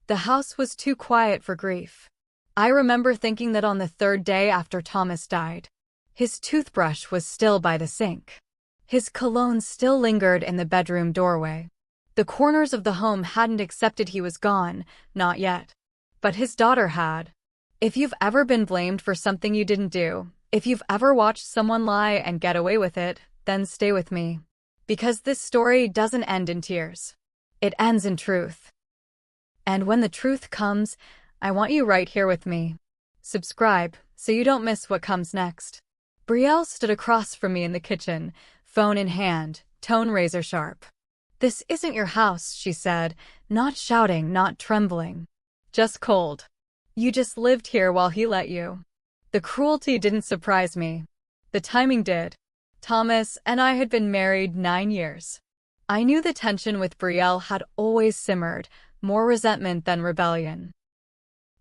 The house was too quiet for grief. I remember thinking that on the third day after Thomas died, his toothbrush was still by the sink. His cologne still lingered in the bedroom doorway. The corners of the home hadn't accepted he was gone, not yet. But his daughter had. If you've ever been blamed for something you didn't do, if you've ever watched someone lie and get away with it, then stay with me. Because this story doesn't end in tears. It ends in truth. And when the truth comes, I want you right here with me. Subscribe, so you don't miss what comes next. Brielle stood across from me in the kitchen, phone in hand, tone razor sharp. "This isn't your house," she said, not shouting, not trembling. "Just cold. You just lived here while he let you." The cruelty didn't surprise me. The timing did. Thomas and I had been married 9 years. I knew the tension with Brielle had always simmered, more resentment than rebellion.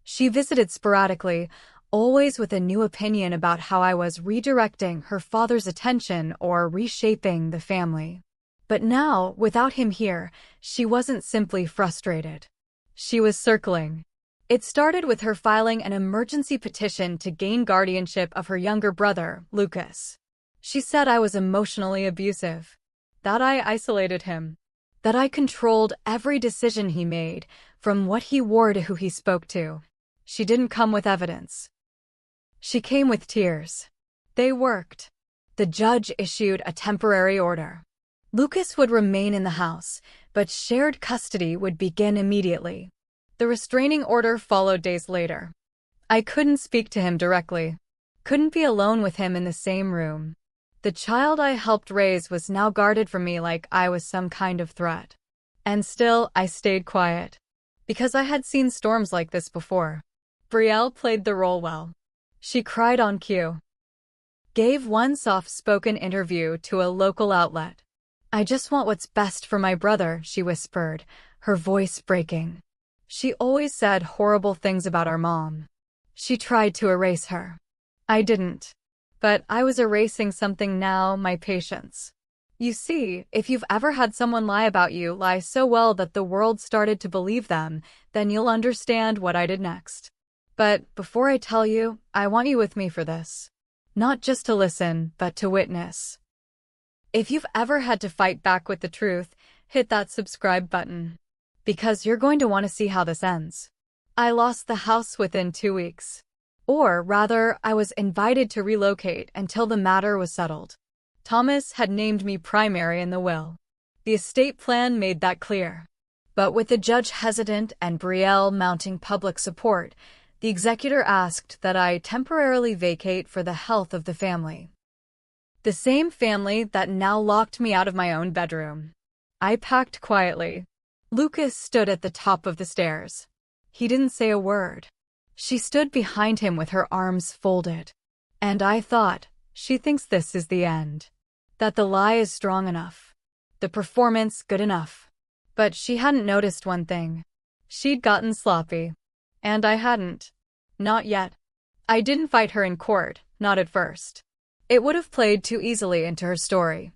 She visited sporadically, always with a new opinion about how I was redirecting her father's attention or reshaping the family. But now, without him here, she wasn't simply frustrated. She was circling. It started with her filing an emergency petition to gain guardianship of her younger brother, Lucas. She said I was emotionally abusive, that I isolated him, that I controlled every decision he made, from what he wore to who he spoke to. She didn't come with evidence. She came with tears. They worked. The judge issued a temporary order. Lucas would remain in the house, but shared custody would begin immediately. The restraining order followed days later. I couldn't speak to him directly. Couldn't be alone with him in the same room. The child I helped raise was now guarded from me like I was some kind of threat. And still, I stayed quiet. Because I had seen storms like this before. Brielle played the role well. She cried on cue. Gave one soft-spoken interview to a local outlet. "I just want what's best for my brother," she whispered, her voice breaking. She always said horrible things about our mom. She tried to erase her. I didn't. But I was erasing something now, my patience. You see, if you've ever had someone lie about you, lie so well that the world started to believe them, then you'll understand what I did next. But before I tell you, I want you with me for this. Not just to listen, but to witness. If you've ever had to fight back with the truth, hit that subscribe button. Because you're going to want to see how this ends. I lost the house within 2 weeks. Or rather, I was invited to relocate until the matter was settled. Thomas had named me primary in the will. The estate plan made that clear. But with the judge hesitant and Brielle mounting public support, the executor asked that I temporarily vacate for the health of the family. The same family that now locked me out of my own bedroom. I packed quietly. Lucas stood at the top of the stairs. He didn't say a word. She stood behind him with her arms folded. And I thought, she thinks this is the end. That the lie is strong enough. The performance good enough. But she hadn't noticed one thing. She'd gotten sloppy. And I hadn't. Not yet. I didn't fight her in court, not at first. It would have played too easily into her story.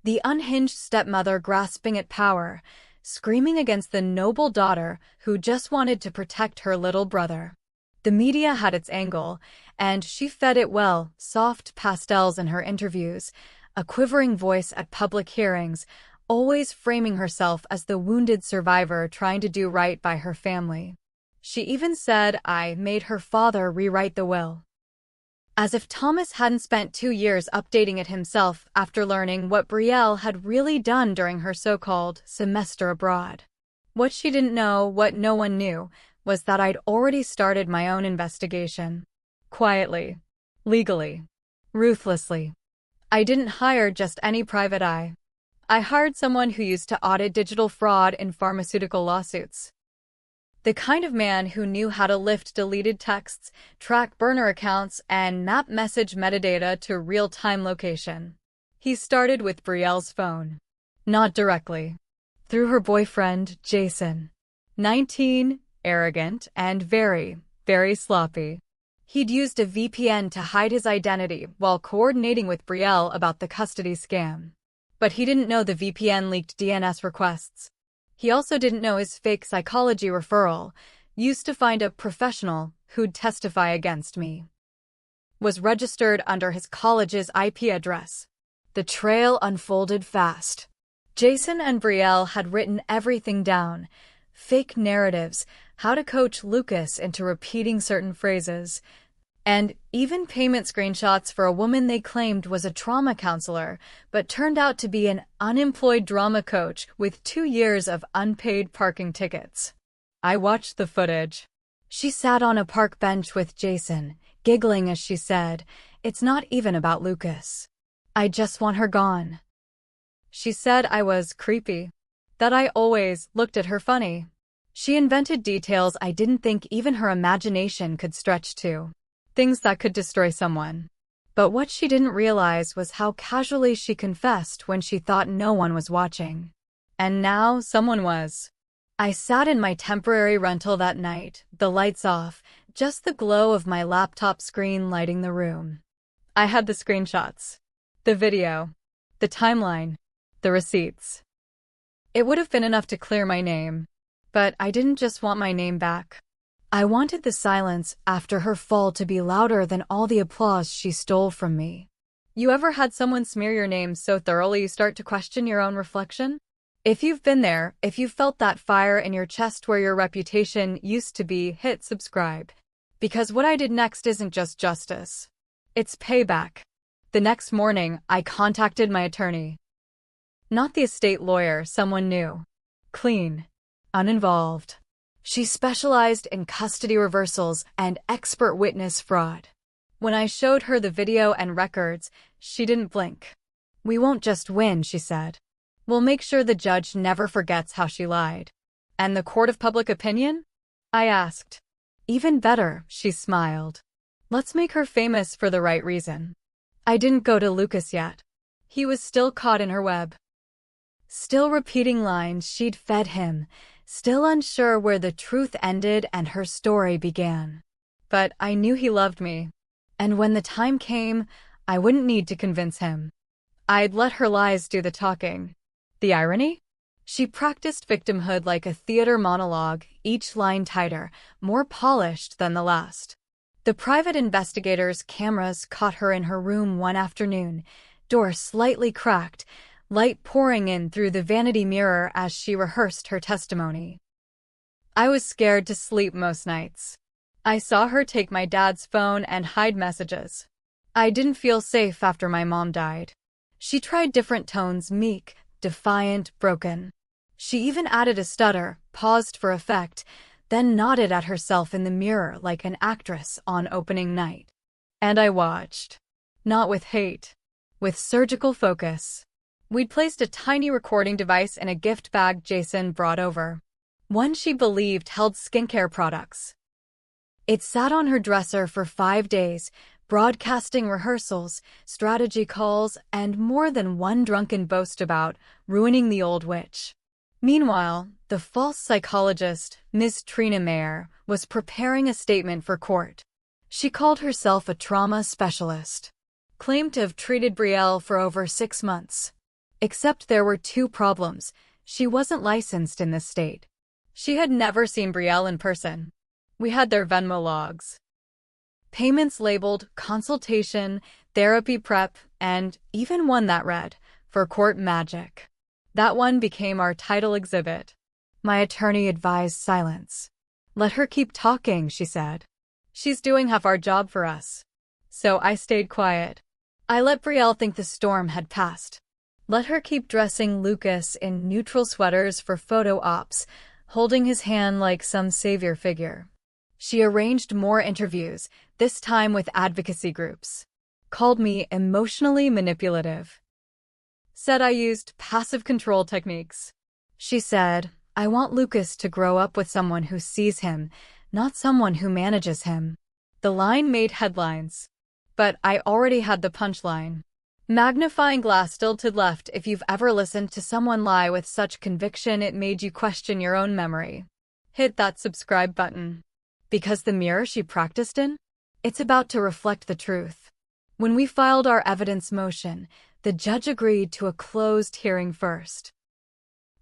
The unhinged stepmother grasping at power, screaming against the noble daughter who just wanted to protect her little brother. The media had its angle, and she fed it well, soft pastels in her interviews, a quivering voice at public hearings, always framing herself as the wounded survivor trying to do right by her family. She even said I made her father rewrite the will. As if Thomas hadn't spent 2 years updating it himself after learning what Brielle had really done during her so-called semester abroad. What she didn't know, what no one knew, was that I'd already started my own investigation. Quietly. Legally. Ruthlessly. I didn't hire just any private eye. I hired someone who used to audit digital fraud in pharmaceutical lawsuits. The kind of man who knew how to lift deleted texts, track burner accounts, and map message metadata to real-time location. He started with Brielle's phone. Not directly. Through her boyfriend, Jason. 19, arrogant, and very, very sloppy. He'd used a VPN to hide his identity while coordinating with Brielle about the custody scam. But he didn't know the VPN leaked DNS requests. He also didn't know his fake psychology referral, used to find a professional who'd testify against me, was registered under his college's IP address. The trail unfolded fast. Jason and Brielle had written everything down. Fake narratives, how to coach Lucas into repeating certain phrases, and even payment screenshots for a woman they claimed was a trauma counselor, but turned out to be an unemployed drama coach with 2 years of unpaid parking tickets. I watched the footage. She sat on a park bench with Jason, giggling as she said, "It's not even about Lucas. I just want her gone." She said I was creepy, that I always looked at her funny. She invented details I didn't think even her imagination could stretch to. Things that could destroy someone. But what she didn't realize was how casually she confessed when she thought no one was watching. And now someone was. I sat in my temporary rental that night, the lights off, just the glow of my laptop screen lighting the room. I had the screenshots, the video, the timeline, the receipts. It would have been enough to clear my name, but I didn't just want my name back. I wanted the silence after her fall to be louder than all the applause she stole from me. You ever had someone smear your name so thoroughly you start to question your own reflection? If you've been there, if you've felt that fire in your chest where your reputation used to be, hit subscribe. Because what I did next isn't just justice. It's payback. The next morning, I contacted my attorney. Not the estate lawyer, someone new. Clean. Uninvolved. She specialized in custody reversals and expert witness fraud. When I showed her the video and records, she didn't blink. "We won't just win," she said. "We'll make sure the judge never forgets how she lied." "And the court of public opinion?" I asked. "Even better," she smiled. "Let's make her famous for the right reason." I didn't go to Lucas yet. He was still caught in her web. Still repeating lines she'd fed him, still unsure where the truth ended and her story began. But I knew he loved me. And when the time came, I wouldn't need to convince him. I'd let her lies do the talking. The irony? She practiced victimhood like a theater monologue, each line tighter, more polished than the last. The private investigator's cameras caught her in her room one afternoon, door slightly cracked, light pouring in through the vanity mirror as she rehearsed her testimony. I was scared to sleep most nights. I saw her take my dad's phone and hide messages. I didn't feel safe after my mom died. She tried different tones, meek, defiant, broken. She even added a stutter, paused for effect, then nodded at herself in the mirror like an actress on opening night. And I watched. Not with hate. With surgical focus. We'd placed a tiny recording device in a gift bag Jason brought over. One she believed held skincare products. It sat on her dresser for 5 days, broadcasting rehearsals, strategy calls, and more than one drunken boast about ruining the old witch. Meanwhile, the false psychologist, Miss Trina Mayer, was preparing a statement for court. She called herself a trauma specialist. Claimed to have treated Brielle for over 6 months. Except there were 2 problems. She wasn't licensed in this state. She had never seen Brielle in person. We had their Venmo logs. Payments labeled consultation, therapy prep, and even one that read, "For court magic." That one became our title exhibit. My attorney advised silence. "Let her keep talking," she said. "She's doing half our job for us." So I stayed quiet. I let Brielle think the storm had passed. Let her keep dressing Lucas in neutral sweaters for photo ops, holding his hand like some savior figure. She arranged more interviews, this time with advocacy groups. Called me emotionally manipulative. Said I used passive control techniques. She said, "I want Lucas to grow up with someone who sees him, not someone who manages him." The line made headlines. But I already had the punchline. Magnifying glass tilted left. If you've ever listened to someone lie with such conviction it made you question your own memory, hit that subscribe button. Because the mirror she practiced in? It's about to reflect the truth. When we filed our evidence motion, the judge agreed to a closed hearing first.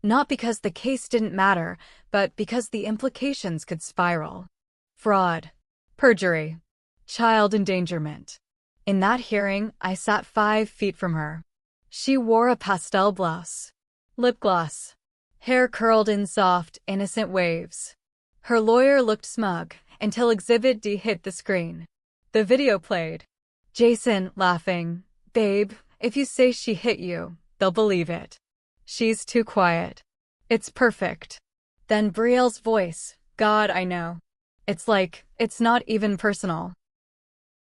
Not because the case didn't matter, but because the implications could spiral. Fraud, perjury, child endangerment. In that hearing, I sat 5 feet from her. She wore a pastel blouse, lip gloss, hair curled in soft, innocent waves. Her lawyer looked smug until Exhibit D hit the screen. The video played. Jason, laughing, "Babe, if you say she hit you, they'll believe it. She's too quiet. It's perfect." Then Brielle's voice, "God, I know. It's like, it's not even personal.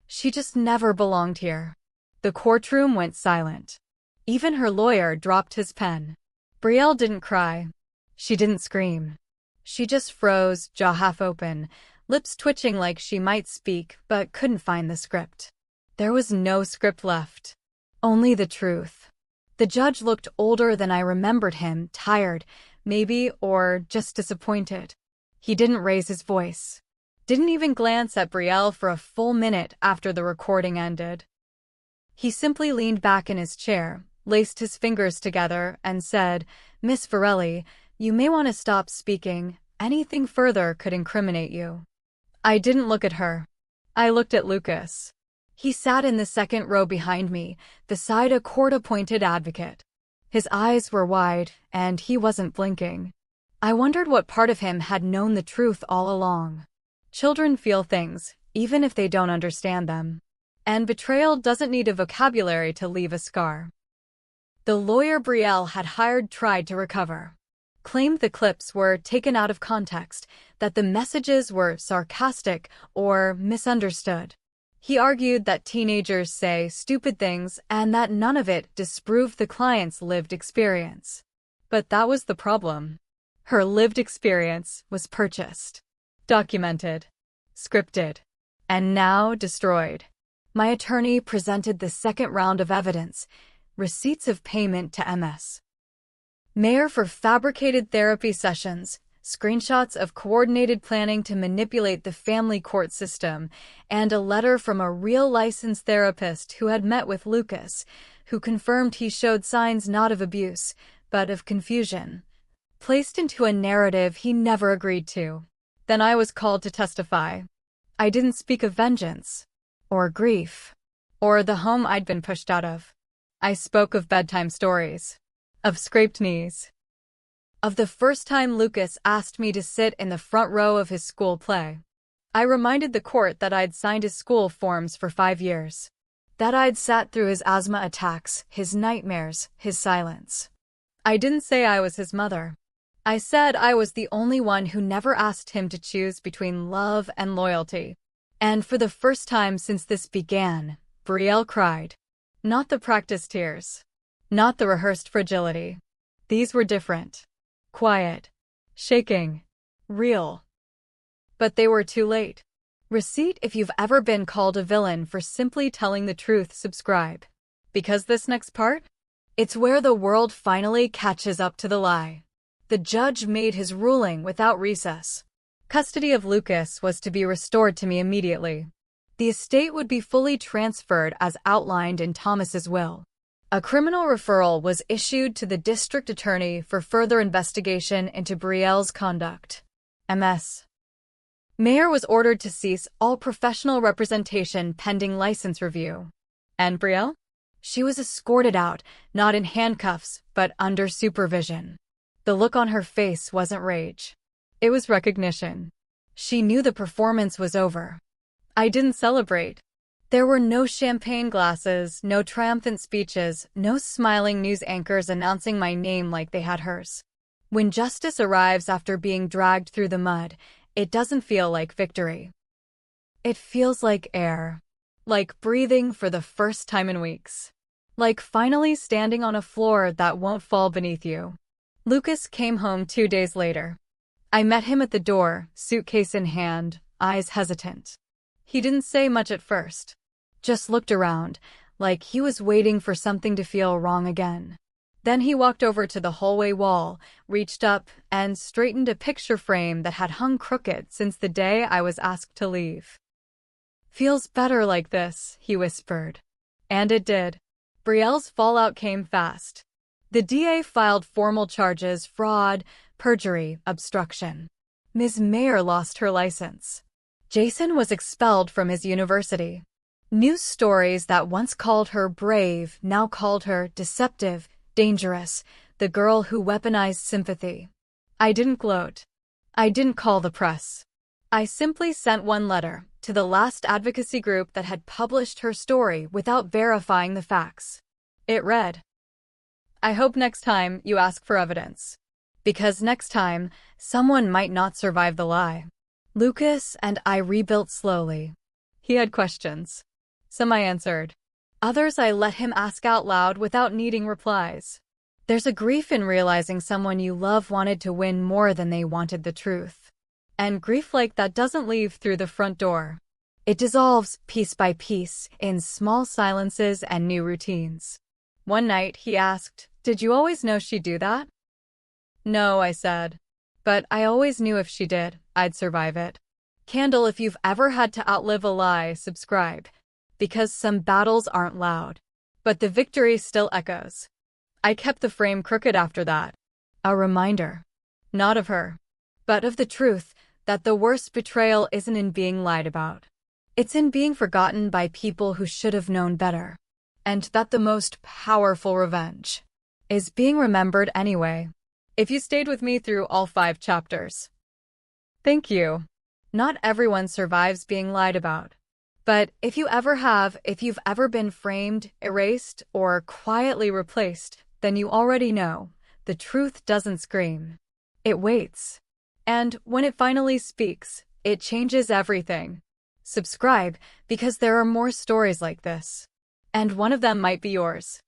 She just never belonged here." The courtroom went silent. Even her lawyer dropped his pen. Brielle didn't cry. She didn't scream. She just froze, jaw half open, lips twitching like she might speak but couldn't find the script. There was no script left. Only the truth. The judge looked older than I remembered him, tired, maybe, or just disappointed. He didn't raise his voice. Didn't even glance at Brielle for a full minute after the recording ended. He simply leaned back in his chair, laced his fingers together, and said, "Miss Varelli, you may want to stop speaking. Anything further could incriminate you." I didn't look at her. I looked at Lucas. He sat in the second row behind me, beside a court-appointed advocate. His eyes were wide, and he wasn't blinking. I wondered what part of him had known the truth all along. Children feel things, even if they don't understand them. And betrayal doesn't need a vocabulary to leave a scar. The lawyer Brielle had hired tried to recover. Claimed the clips were taken out of context, that the messages were sarcastic or misunderstood. He argued that teenagers say stupid things and that none of it disproved the client's lived experience. But that was the problem. Her lived experience was purchased, documented, scripted, and now destroyed. My attorney presented the second round of evidence, receipts of payment to MS. Mayor for fabricated therapy sessions, screenshots of coordinated planning to manipulate the family court system, and a letter from a real licensed therapist who had met with Lucas, who confirmed he showed signs not of abuse, but of confusion, placed into a narrative he never agreed to. Then I was called to testify. I didn't speak of vengeance, or grief, or the home I'd been pushed out of. I spoke of bedtime stories, of scraped knees, of the first time Lucas asked me to sit in the front row of his school play. I reminded the court that I'd signed his school forms for 5 years, that I'd sat through his asthma attacks, his nightmares, his silence. I didn't say I was his mother. I said I was the only one who never asked him to choose between love and loyalty. And for the first time since this began, Brielle cried. Not the practiced tears. Not the rehearsed fragility. These were different. Quiet. Shaking. Real. But they were too late. Receipt if you've ever been called a villain for simply telling the truth, subscribe. Because this next part? It's where the world finally catches up to the lie. The judge made his ruling without recess. Custody of Lucas was to be restored to me immediately. The estate would be fully transferred as outlined in Thomas's will. A criminal referral was issued to the district attorney for further investigation into Brielle's conduct. MS. Mayor was ordered to cease all professional representation pending license review. And Brielle? She was escorted out, not in handcuffs, but under supervision. The look on her face wasn't rage. It was recognition. She knew the performance was over. I didn't celebrate. There were no champagne glasses, no triumphant speeches, no smiling news anchors announcing my name like they had hers. When justice arrives after being dragged through the mud, it doesn't feel like victory. It feels like air. Like breathing for the first time in weeks. Like finally standing on a floor that won't fall beneath you. Lucas came home 2 days later. I met him at the door, suitcase in hand, eyes hesitant. He didn't say much at first. Just looked around, like he was waiting for something to feel wrong again. Then he walked over to the hallway wall, reached up, and straightened a picture frame that had hung crooked since the day I was asked to leave. "Feels better like this," he whispered. And it did. Brielle's fallout came fast. The DA filed formal charges: fraud, perjury, obstruction. Ms. Mayer lost her license. Jason was expelled from his university. News stories that once called her brave now called her deceptive, dangerous, the girl who weaponized sympathy. I didn't gloat. I didn't call the press. I simply sent one letter to the last advocacy group that had published her story without verifying the facts. It read, "I hope next time you ask for evidence. Because next time, someone might not survive the lie." Lucas and I rebuilt slowly. He had questions. Some I answered. Others I let him ask out loud without needing replies. There's a grief in realizing someone you love wanted to win more than they wanted the truth. And grief like that doesn't leave through the front door. It dissolves piece by piece in small silences and new routines. One night he asked, "Did you always know she'd do that?" "No," I said. "But I always knew if she did, I'd survive it." Candle, if you've ever had to outlive a lie, subscribe. Because some battles aren't loud, but the victory still echoes. I kept the frame crooked after that. A reminder. Not of her, but of the truth that the worst betrayal isn't in being lied about. It's in being forgotten by people who should have known better. And that the most powerful revenge is being remembered anyway. If you stayed with me through all 5 chapters, thank you. Not everyone survives being lied about. But if you've ever been framed, erased, or quietly replaced, then you already know the truth doesn't scream. It waits. And when it finally speaks, it changes everything. Subscribe, because there are more stories like this. And one of them might be yours.